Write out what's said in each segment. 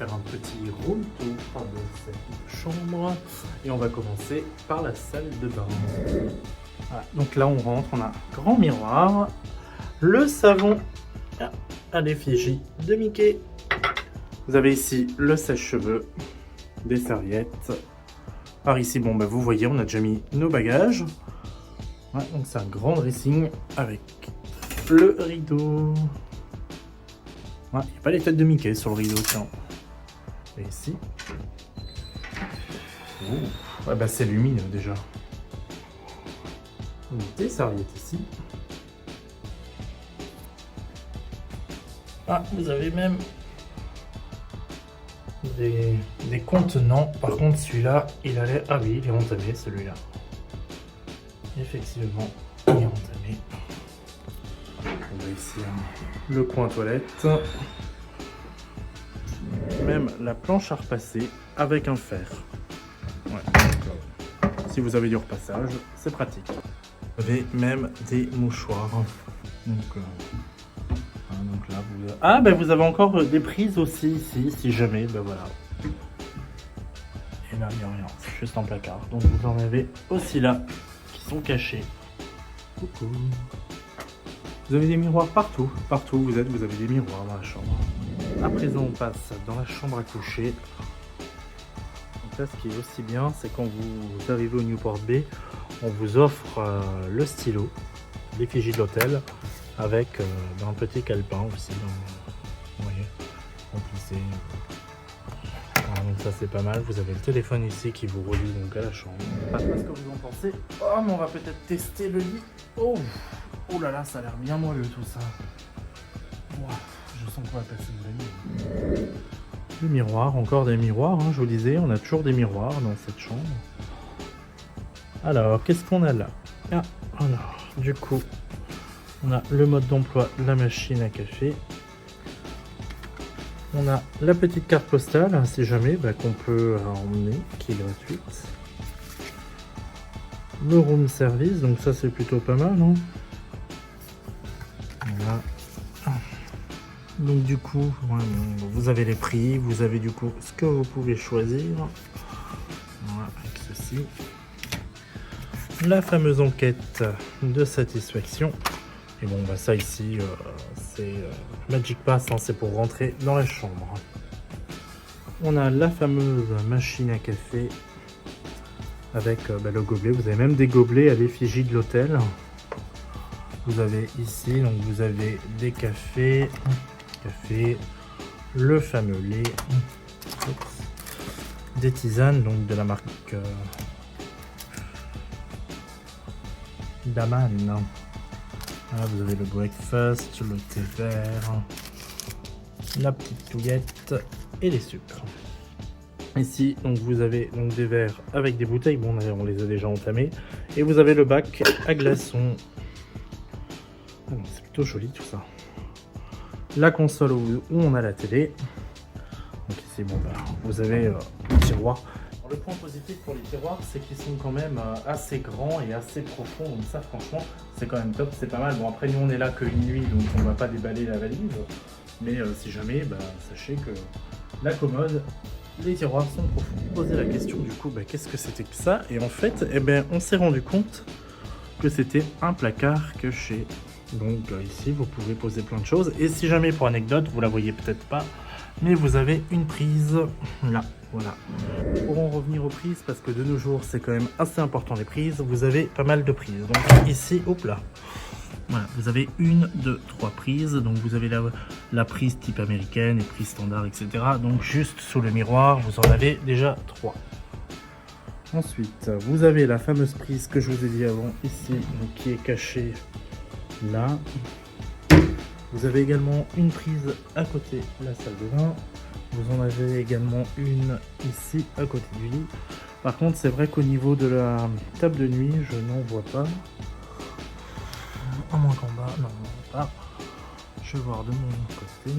faire un petit room tour de cette chambre. Et on va commencer par la salle de bain. Voilà, donc là on rentre, on a un grand miroir, le savon à l'effigie de Mickey. Vous avez ici le sèche-cheveux, des serviettes. Par ici, bon bah vous voyez, on a déjà mis nos bagages. Ouais, donc c'est un grand dressing avec le rideau. Ouais, il n'y a pas les têtes de Mickey sur le rideau, tiens. Et ici. Oh. Ouais, bah c'est lumineux déjà. Des serviettes ici. Ah, vous avez même des contenants. Par contre, celui-là, il allait... Ah oui, il est entamé, celui-là. Effectivement, il est entamé. On a ici le coin toilette. Même la planche à repasser avec un fer. Ouais, donc, si vous avez du repassage, c'est pratique. Vous avez même des mouchoirs. Donc là, vous... Ah, ben vous avez encore des prises aussi ici, si jamais, ben voilà. Et là, il n'y a rien, c'est juste un placard. Donc vous en avez aussi là, qui sont cachés. Coucou. Vous avez des miroirs partout. Partout où vous êtes, vous avez des miroirs dans la chambre. À présent, on passe dans la chambre à coucher. Donc là, ce qui est aussi bien, c'est quand vous arrivez au Newport Bay, on vous offre le stylo, l'effigie de l'hôtel, avec un petit calepin aussi. Vous voyez, remplissez. Voilà, donc ça, c'est pas mal. Vous avez le téléphone ici qui vous relie donc à la chambre. Je sais pas ce que vous en pensez. Oh, mais on va peut-être tester le lit. Oh, oh là là, ça a l'air bien moelleux tout ça. Wow, je sens qu'on va passer une bonne nuit. Le miroir, encore des miroirs, hein, je vous disais, on a toujours des miroirs dans cette chambre. Alors, qu'est-ce qu'on a là? Ah, alors, du coup, on a le mode d'emploi de la machine à café. On a la petite carte postale, si jamais, qu'on peut emmener, qui est gratuite. Le room service, donc ça c'est plutôt pas mal, hein. Voilà. Donc du coup, vous avez les prix, vous avez du coup ce que vous pouvez choisir. Voilà, avec ceci. La fameuse enquête de satisfaction. Et bon, bah ça ici, c'est Magic Pass, hein, c'est pour rentrer dans la chambre. On a la fameuse machine à café avec le gobelet. Vous avez même des gobelets à l'effigie de l'hôtel. Vous avez ici, donc vous avez des cafés, le fameux lait, des tisanes, donc de la marque Daman. Là, vous avez le breakfast, le thé vert, la petite touillette et les sucres. Ici, donc vous avez donc des verres avec des bouteilles. Bon, on les a déjà entamés. Et vous avez le bac à glaçons. C'est plutôt joli tout ça. La console où on a la télé. Donc ici, bon, vous avez le tiroir. Alors, le point positif pour les tiroirs, c'est qu'ils sont quand même assez grands et assez profonds. Donc ça, franchement, c'est quand même top. C'est pas mal. Bon, après, nous, on est là qu'une nuit, donc on va pas déballer la valise. Mais si jamais, sachez que la commode, les tiroirs sont profonds. Poser la question du coup, qu'est-ce que c'était que ça? Et en fait, on s'est rendu compte que c'était un placard caché. Donc ici, vous pouvez poser plein de choses. Et si jamais, pour anecdote, vous la voyez peut-être pas, mais vous avez une prise là, voilà. Pour en revenir aux prises, parce que de nos jours, c'est quand même assez important les prises, vous avez pas mal de prises. Donc ici, hop là. Voilà, vous avez 1, 2, 3 prises, donc vous avez la prise type américaine, les prises standards, etc. Donc juste sous le miroir, vous en avez déjà 3. Ensuite, vous avez la fameuse prise que je vous ai dit avant, ici, donc, qui est cachée là. Vous avez également une prise à côté de la salle de bain. Vous en avez également une ici, à côté du lit. Par contre, c'est vrai qu'au niveau de la table de nuit, je n'en vois pas. En moins qu'en bas, non, pas. Je vais voir de mon côté.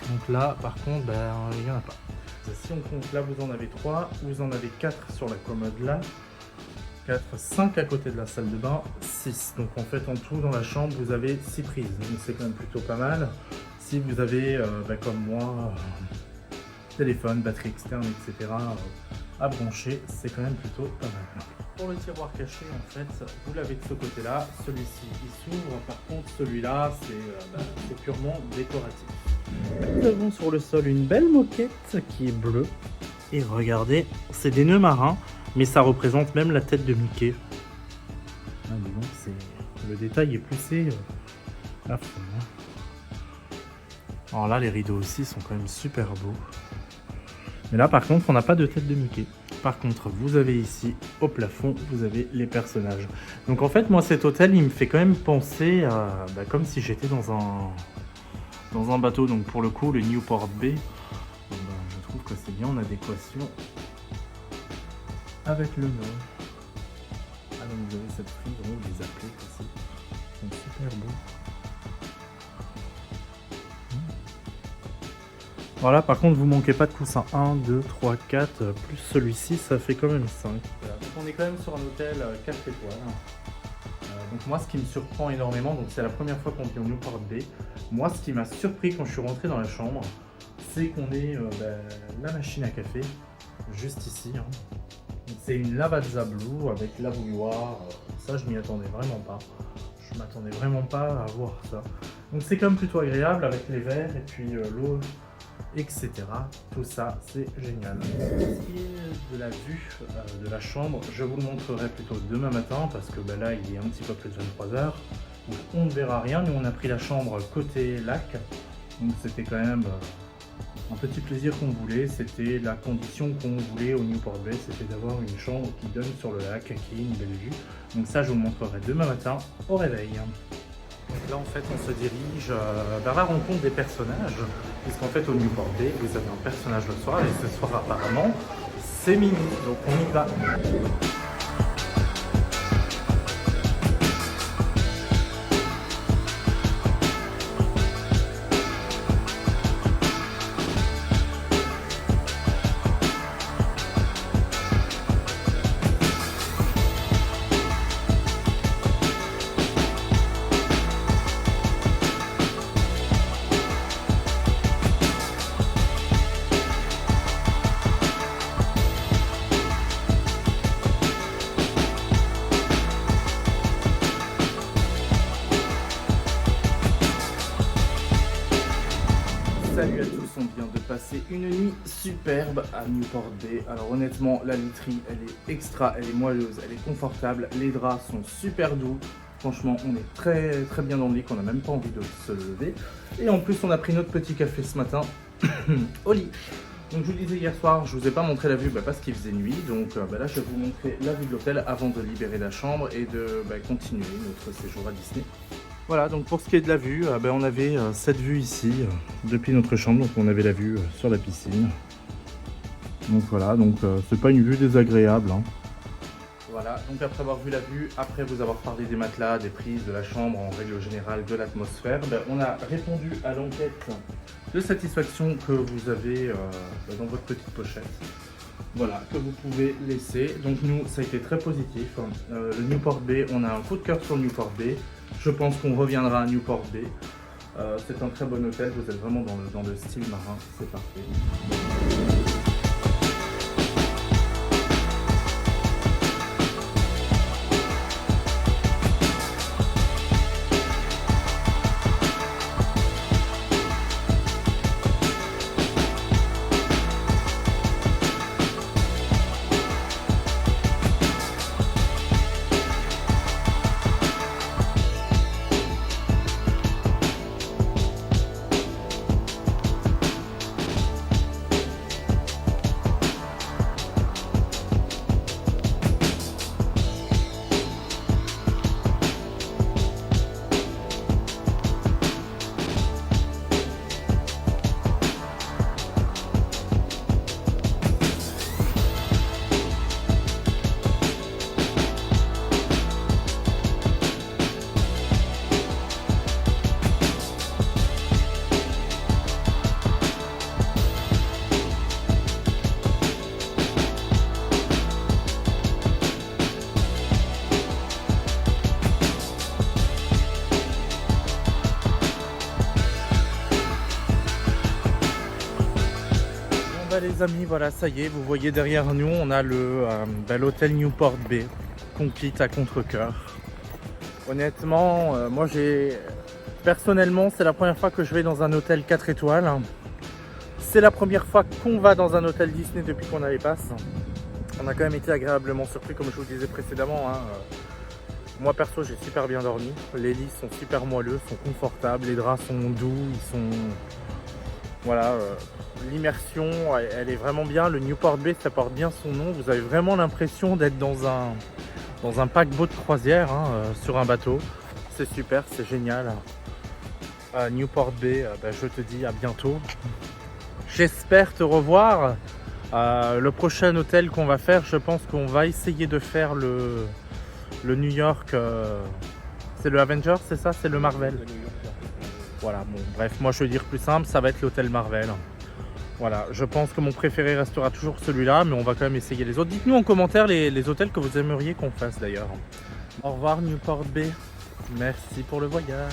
Donc là, par contre, il n'y en a pas. Si on compte, là, vous en avez 3. Vous en avez 4 sur la commode là. 4, 5 à côté de la salle de bain, 6. Donc en fait, en tout, dans la chambre, vous avez 6 prises. Donc c'est quand même plutôt pas mal. si vous avez, comme moi, téléphone, batterie externe, etc. À brancher, c'est quand même plutôt pas mal. Pour le tiroir caché, en fait, vous l'avez de ce côté-là, celui-ci il s'ouvre, par contre celui-là c'est purement décoratif. Nous avons sur le sol une belle moquette qui est bleue, et regardez, c'est des nœuds marins, mais ça représente même la tête de Mickey. Ah, dis donc, le détail est poussé à fond. Alors là, les rideaux aussi sont quand même super beaux. Mais là, par contre, on n'a pas de tête de Mickey. Par contre, vous avez ici, au plafond, vous avez les personnages. Donc en fait, moi, cet hôtel, il me fait quand même penser à... comme si j'étais dans un bateau. Donc pour le coup, le Newport Bay, je trouve que c'est bien en adéquation avec le nom. Ah donc vous avez cette frise, les appliques aussi. Ils sont super beaux. Voilà, par contre, vous manquez pas de coussins. 1, 2, 3, 4, plus celui-ci, ça fait quand même 5. Voilà, donc on est quand même sur un hôtel 4 étoiles. Donc moi, ce qui me surprend énormément, donc c'est la première fois qu'on vient au Newport Bay. Moi, ce qui m'a surpris quand je suis rentré dans la chambre, c'est qu'on ait la machine à café, juste ici. C'est une Lavazza Blue avec lavoir. Ça, je m'y attendais vraiment pas. Je m'attendais vraiment pas à voir ça. Donc c'est quand même plutôt agréable avec les verres et puis l'eau, etc. Tout ça, c'est génial. Ce qui est de la vue de la chambre, je vous le montrerai plutôt demain matin parce que là, il est un petit peu plus de 23 h. Donc on ne verra rien. Nous, on a pris la chambre côté lac. Donc c'était quand même un petit plaisir qu'on voulait. C'était la condition qu'on voulait au Newport Bay. C'était d'avoir une chambre qui donne sur le lac, qui ait une belle vue. Donc ça, je vous le montrerai demain matin au réveil. Donc là, en fait, on se dirige vers la rencontre des personnages, puisqu'en fait, au Newport Bay, vous avez un personnage le soir, et ce soir, apparemment, c'est Minnie. Donc, on y va. Salut à tous, on vient de passer une nuit superbe à Newport Bay. Alors honnêtement, la literie, elle est extra, elle est moelleuse, elle est confortable, les draps sont super doux. Franchement, on est très très bien dans le lit, qu'on n'a même pas envie de se lever. Et en plus, on a pris notre petit café ce matin au lit. Donc je vous le disais hier soir, je vous ai pas montré la vue parce qu'il faisait nuit. Donc là, je vais vous montrer la vue de l'hôtel avant de libérer la chambre et de continuer notre séjour à Disney. Voilà, donc pour ce qui est de la vue, on avait cette vue ici, depuis notre chambre, donc on avait la vue sur la piscine. Donc voilà, donc c'est pas une vue désagréable. Voilà, donc après avoir vu la vue, après vous avoir parlé des matelas, des prises, de la chambre, en règle générale, de l'atmosphère, on a répondu à l'enquête de satisfaction que vous avez dans votre petite pochette. Voilà, que vous pouvez laisser. Donc nous, ça a été très positif. Le Newport Bay, on a un coup de cœur sur le Newport Bay. Je pense qu'on reviendra à Newport Bay. C'est un très bon hôtel, vous êtes vraiment dans le style marin, c'est parfait. bah les amis, voilà, ça y est, vous voyez derrière nous, on a l'hôtel Newport Bay qu'on quitte à contre-cœur. Honnêtement, personnellement, c'est la première fois que je vais dans un hôtel 4 étoiles. C'est la première fois qu'on va dans un hôtel Disney depuis qu'on a les passes. On a quand même été agréablement surpris, comme je vous le disais précédemment. Moi perso, j'ai super bien dormi. Les lits sont super moelleux, sont confortables, les draps sont doux, ils sont... Voilà, l'immersion, elle est vraiment bien. Le Newport Bay, ça porte bien son nom. Vous avez vraiment l'impression d'être dans un paquebot de croisière, sur un bateau. C'est super, c'est génial. Newport Bay, je te dis à bientôt. J'espère te revoir. Le prochain hôtel qu'on va faire, je pense qu'on va essayer de faire le New York. C'est le Avengers, c'est ça? C'est le Marvel. Voilà, bon, bref, moi je veux dire plus simple, ça va être l'hôtel Marvel. Voilà, je pense que mon préféré restera toujours celui-là, mais on va quand même essayer les autres. Dites-nous en commentaire les hôtels que vous aimeriez qu'on fasse d'ailleurs. Au revoir Newport Bay, merci pour le voyage.